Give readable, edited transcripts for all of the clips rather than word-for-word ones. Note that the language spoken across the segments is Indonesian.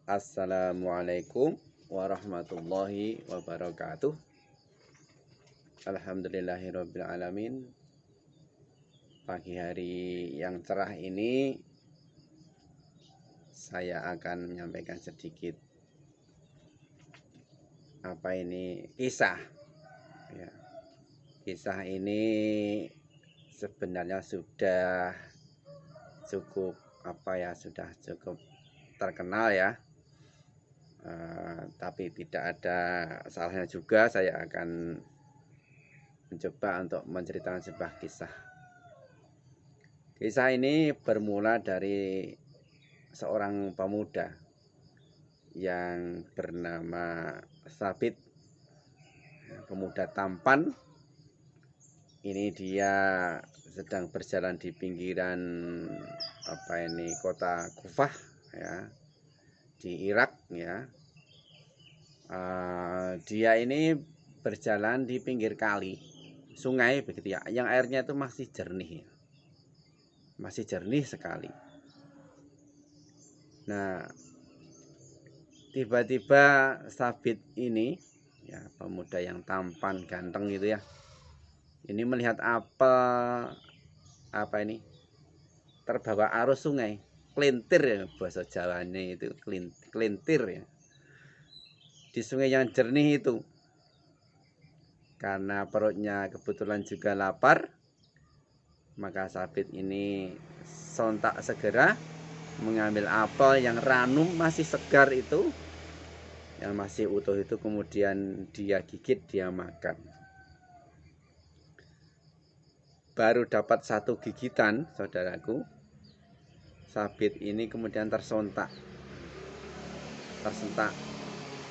Assalamualaikum warahmatullahi wabarakatuh. Alhamdulillahirabbil alamin. Pagi hari yang cerah ini saya akan menyampaikan sedikit kisah ya. Kisah ini sebenarnya sudah cukup terkenal ya. Tapi tidak ada salahnya juga saya akan mencoba untuk menceritakan sebuah kisah. Kisah ini bermula dari seorang pemuda yang bernama Sabit, pemuda tampan. Ini dia sedang berjalan di pinggiran kota Kufah ya, di Irak ya. Dia ini berjalan di pinggir kali, sungai begitu ya, yang airnya itu masih jernih, masih jernih sekali. Nah, tiba-tiba Sabit ini ya, pemuda yang tampan ganteng gitu ya, ini melihat terbawa arus sungai, kelintir ya bahasa Jawanya itu, kelintir ya, di sungai yang jernih itu. Karena perutnya kebetulan juga lapar, maka Sabit ini sontak segera mengambil apel yang ranum masih segar itu, yang masih utuh itu, kemudian dia gigit, dia makan. Baru dapat satu gigitan, saudaraku, Sabit ini kemudian tersentak.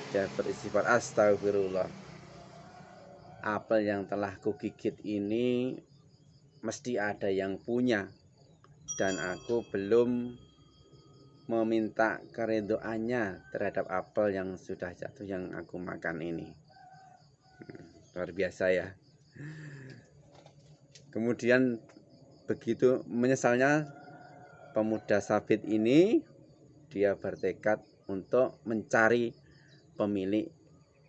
Dia beristighfar, astagfirullah, apel yang telah kugigit ini mesti ada yang punya, dan aku belum meminta keridhoannya terhadap apel yang sudah jatuh yang aku makan ini. Luar biasa ya. Kemudian begitu menyesalnya pemuda Sabit ini, dia bertekad untuk mencari pemilik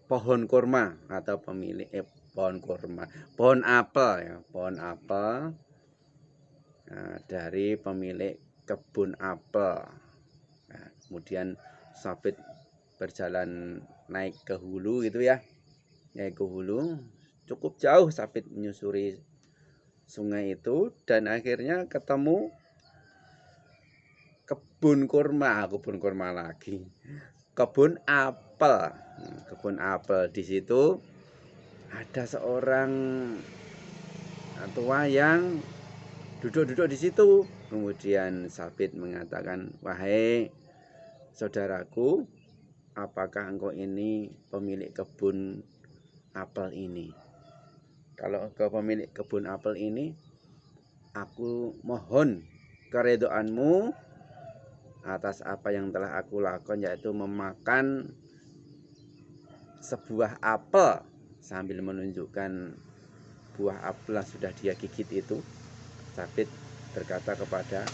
pohon kurma atau pohon apel ya, pohon apel dari pemilik kebun apel. Nah, kemudian Sabit berjalan naik ke hulu gitu ya, naik ke hulu cukup jauh. Sabit menyusuri sungai itu dan akhirnya ketemu kebun kurma lagi, kebun apel. Kebun apel, di situ ada seorang tua yang duduk di situ. Kemudian Sabit mengatakan, "Wahai saudaraku, apakah engkau ini pemilik kebun apel ini? Kalau engkau pemilik kebun apel ini, aku mohon keridhoanmu atas apa yang telah aku lakukan, yaitu memakan sebuah apel," sambil menunjukkan buah apel yang sudah dia gigit itu. Sabit berkata kepada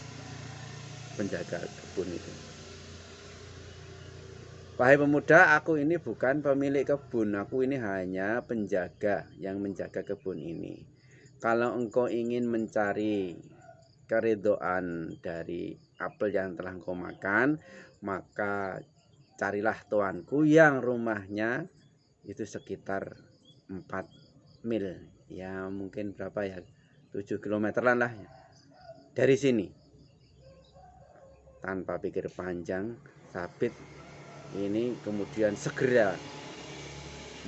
penjaga kebun itu, "Wahai pemuda, aku ini bukan pemilik kebun, aku ini hanya penjaga yang menjaga kebun ini. Kalau engkau ingin mencari keridhoan dari apel yang telah engkau makan, maka carilah tuanku yang rumahnya itu sekitar 4 mil ya, mungkin berapa ya, 7 kilometeran lah dari sini." Tanpa pikir panjang, Sabit ini kemudian segera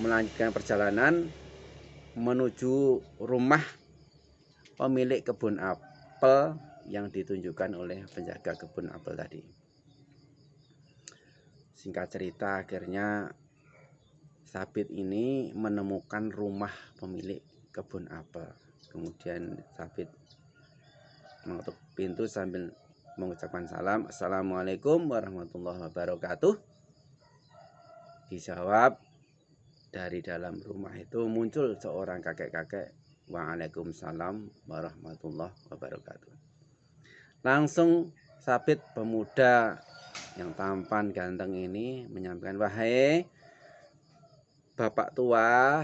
melanjutkan perjalanan menuju rumah pemilik kebun apel yang ditunjukkan oleh penjaga kebun apel tadi. Singkat cerita, akhirnya Sabit ini menemukan rumah pemilik kebun apel. Kemudian Sabit mengetuk pintu sambil mengucapkan salam, "Assalamualaikum warahmatullahi wabarakatuh." Dijawab dari dalam rumah itu muncul seorang kakek-kakek, "Waalaikumsalam warahmatullahi wabarakatuh." Langsung Sabit, pemuda yang tampan ganteng ini menyampaikan, "Wahai bapak tua,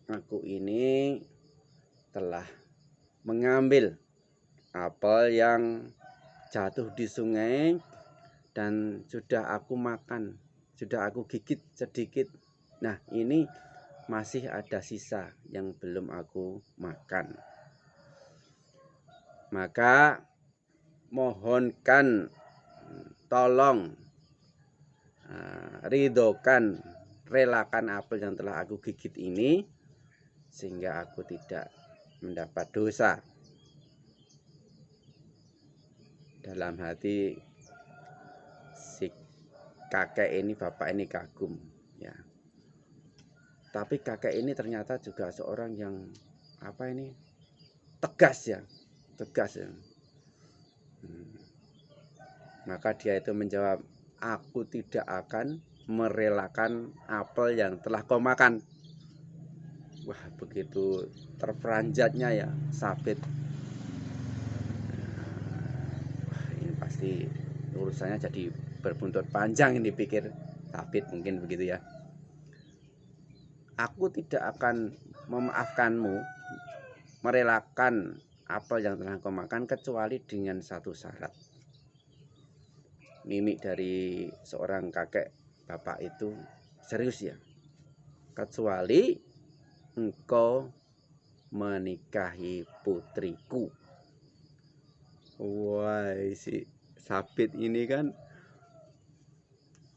aku ini telah mengambil apel yang jatuh di sungai dan sudah aku makan, sudah aku gigit sedikit. Nah, ini masih ada sisa yang belum aku makan. Maka mohonkan, tolong ridhokan, relakan apel yang telah aku gigit ini sehingga aku tidak mendapat dosa." Dalam hati si kakek ini, bapak ini kagum ya. Tapi kakek ini ternyata juga seorang yang tegas ya, tegas ya. Maka dia itu menjawab, "Aku tidak akan merelakan apel yang telah kau makan." Wah, begitu terperanjatnya ya Sabit. Wah, ini pasti urusannya jadi berbuntut panjang, ini dipikir Sabit mungkin begitu ya. "Aku tidak akan memaafkanmu, merelakan apel yang telah kau makan kecuali dengan satu syarat." Mimik dari seorang kakek bapak itu serius ya. "Kecuali engkau menikahi putriku." Wah, si Sabit ini kan,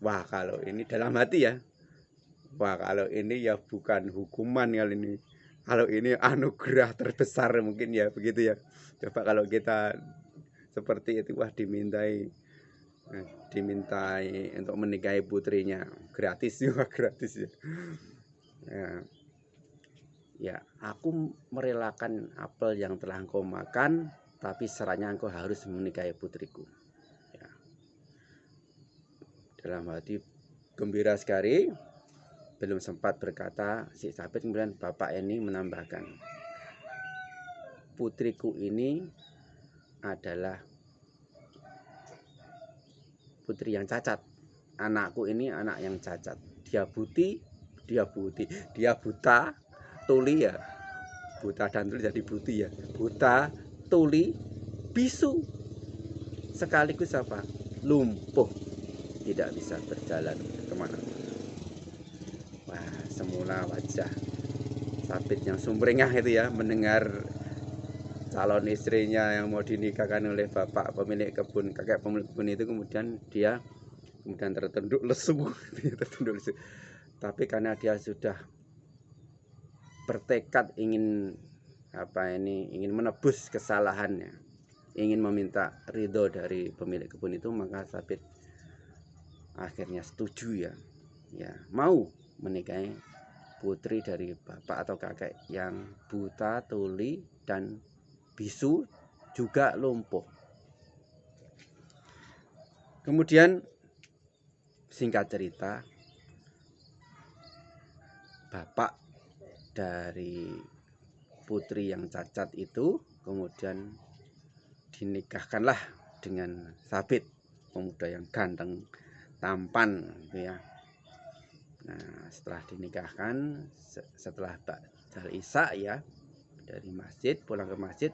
wah kalau ini dalam hati ya, wah kalau ini ya bukan hukuman kali ini, kalau ini anugerah terbesar mungkin ya, begitu ya. Coba kalau kita seperti itu, wah dimintai untuk menikahi putrinya gratis juga, gratis ya. Ya, aku merelakan apel yang telah engkau makan, tapi syaratnya engkau harus menikahi putriku. Ya. Dalam hati gembira sekali, belum sempat berkata si Sabit, kemudian bapak ini menambahkan, "Putriku ini adalah putri yang cacat. Anakku ini anak yang cacat. Dia buta, tuli ya. Buta dan tuli jadi buti ya. Buta, tuli, bisu. Sekaligus apa? Lumpuh. Tidak bisa berjalan kemana." Wah, semula wajah Sabit yang sumringah itu ya mendengar calon istrinya yang mau dinikahkan oleh bapak pemilik kebun, kakek pemilik kebun itu, kemudian dia tertunduk lesu. Tertunduk lesu. Tapi karena dia sudah bertekad ingin ingin menebus kesalahannya, ingin meminta ridho dari pemilik kebun itu, maka Sabit akhirnya setuju ya mau menikahi putri dari bapak atau kakek yang buta, tuli, dan bisu, juga lumpuh. Kemudian singkat cerita, bapak dari putri yang cacat itu kemudian dinikahkanlah dengan Sabit, pemuda yang ganteng, tampan gitu ya. Nah, setelah dinikahkan, setelah ba'dal isya ya, dari masjid pulang ke masjid,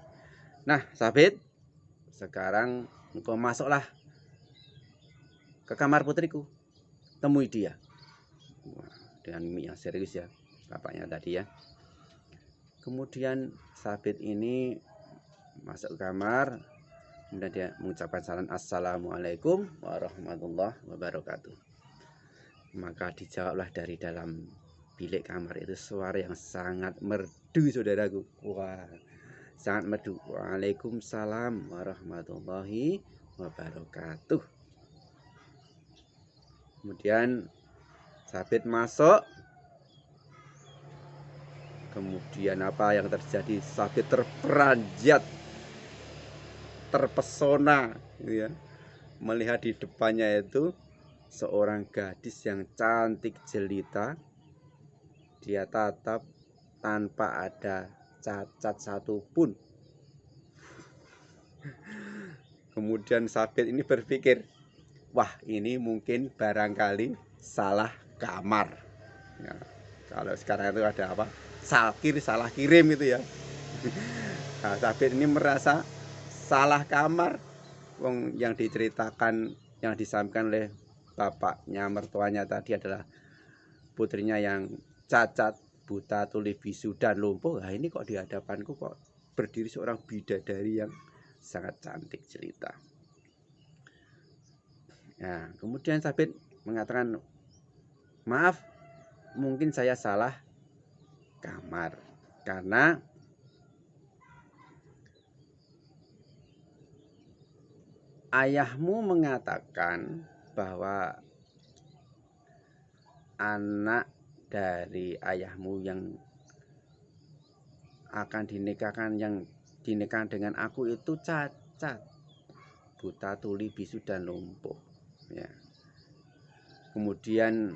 "Nah, Sabit, sekarang engkau masuklah ke kamar putriku, temui dia." Wah, dengan mimik yang serius ya bapaknya tadi ya. Kemudian Sabit ini masuk ke kamar, kemudian dia mengucapkan salam, "Assalamualaikum warahmatullahi wabarakatuh." Maka dijawablah dari dalam bilik kamar itu suara yang sangat merdu, saudaraku. Wah, sangat merdu. "Waalaikumsalam warahmatullahi wabarakatuh." Kemudian Sabit masuk. Kemudian apa yang terjadi? Sabit terperanjat, terpesona gitu ya, melihat di depannya itu seorang gadis yang cantik jelita. Dia tatap tanpa ada cacat satupun. Kemudian Sabit ini berpikir, wah ini mungkin barangkali salah kamar. Ya, kalau sekarang itu ada apa? Salkir, salah kirim itu ya. Nah, Sabit ini merasa salah kamar. Wong yang diceritakan, yang disampaikan oleh bapaknya, mertuanya tadi adalah putrinya yang cacat, buta, tuli bisu dan lumpuh. Nah, ini kok di hadapanku kok berdiri seorang bidadari yang sangat cantik cerita. Nah, kemudian Sabit mengatakan, maaf, mungkin saya salah kamar karena ayahmu mengatakan bahwa anak dari ayahmu yang akan dinikahkan, yang dinikahkan dengan aku itu cacat, buta, tuli, bisu dan lumpuh. Ya. Kemudian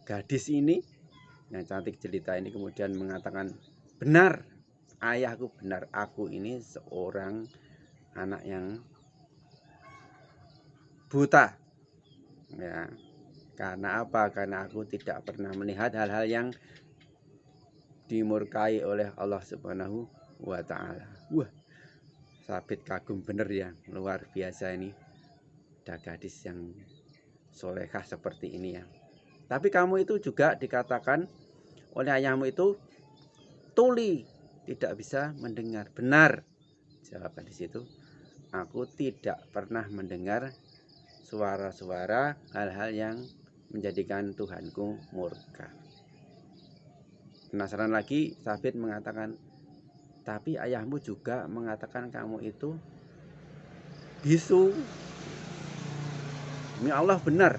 gadis ini yang cantik cerita ini kemudian mengatakan, benar, ayahku benar, aku ini seorang anak yang buta. Ya. Karena apa? Karena aku tidak pernah melihat hal-hal yang dimurkai oleh Allah Subhanahu wa Ta'ala. Wah, Sabit kagum bener ya, luar biasa ini. Ada gadis yang solehah seperti ini ya. Tapi kamu itu juga dikatakan oleh ayahmu itu tuli, tidak bisa mendengar. Benar, jawaban di situ. Aku tidak pernah mendengar suara-suara hal-hal yang menjadikan Tuhanku murka. Penasaran lagi, Sabit mengatakan, tapi ayahmu juga mengatakan kamu itu bisu. Demi Allah benar,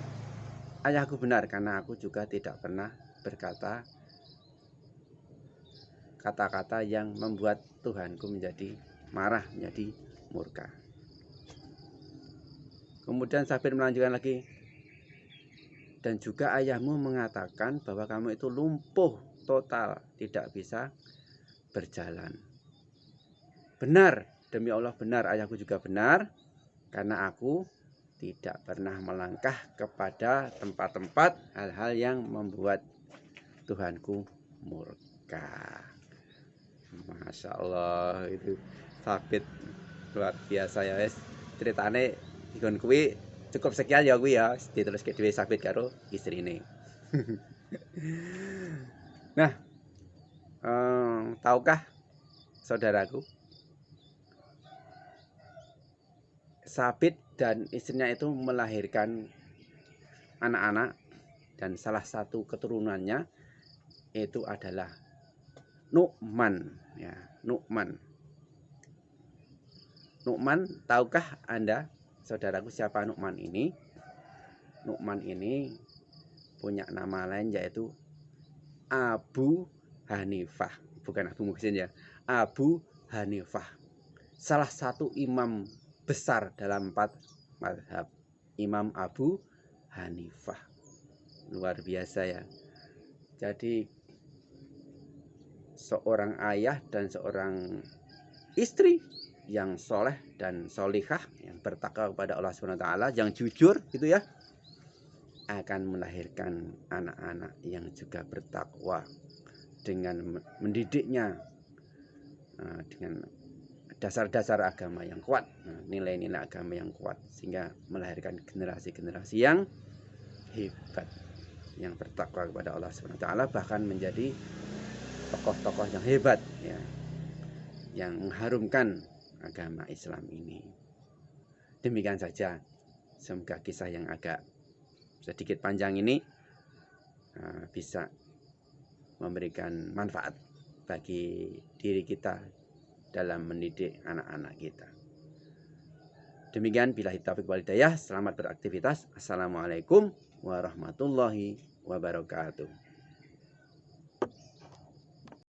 ayahku benar, karena aku juga tidak pernah berkata kata-kata yang membuat Tuhanku menjadi marah, menjadi murka. Kemudian Sabit melanjutkan lagi, dan juga ayahmu mengatakan bahwa kamu itu lumpuh total, tidak bisa berjalan. Benar, demi Allah benar, ayahku juga benar, karena aku tidak pernah melangkah kepada tempat-tempat hal-hal yang membuat Tuhanku murka. Masya Allah, itu Sabit luar biasa ya wes. Ceritane ikon kuwi cukup sekian ya kuwi ya, ditulis ke dhewe Sabit karo istrine. Nah, tahukah saudaraku, Sabit dan istrinya itu melahirkan anak-anak, dan salah satu keturunannya itu adalah Nu'man ya, Nu'man. Nu'man, tahukah Anda saudaraku siapa Nu'man ini? Nu'man ini punya nama lain yaitu Abu Hanifah, bukan Abu Muhsin ya, Abu Hanifah. Salah satu imam besar dalam 4 mazhab, Imam Abu Hanifah. Luar biasa ya. Jadi seorang ayah dan seorang istri yang soleh dan solihah, yang bertakwa kepada Allah SWT, yang jujur gitu ya, akan melahirkan anak-anak yang juga bertakwa dengan mendidiknya dengan dasar-dasar agama yang kuat, nilai-nilai agama yang kuat, sehingga melahirkan generasi-generasi yang hebat, yang bertakwa kepada Allah SWT, bahkan menjadi tokoh-tokoh yang hebat ya, yang mengharumkan agama Islam ini. Demikian saja, semoga kisah yang agak sedikit panjang ini bisa memberikan manfaat bagi diri kita dalam mendidik anak-anak kita. Demikian, billahi taufiq wal hidayah. Selamat beraktivitas. Assalamualaikum warahmatullahi wabarakatuh.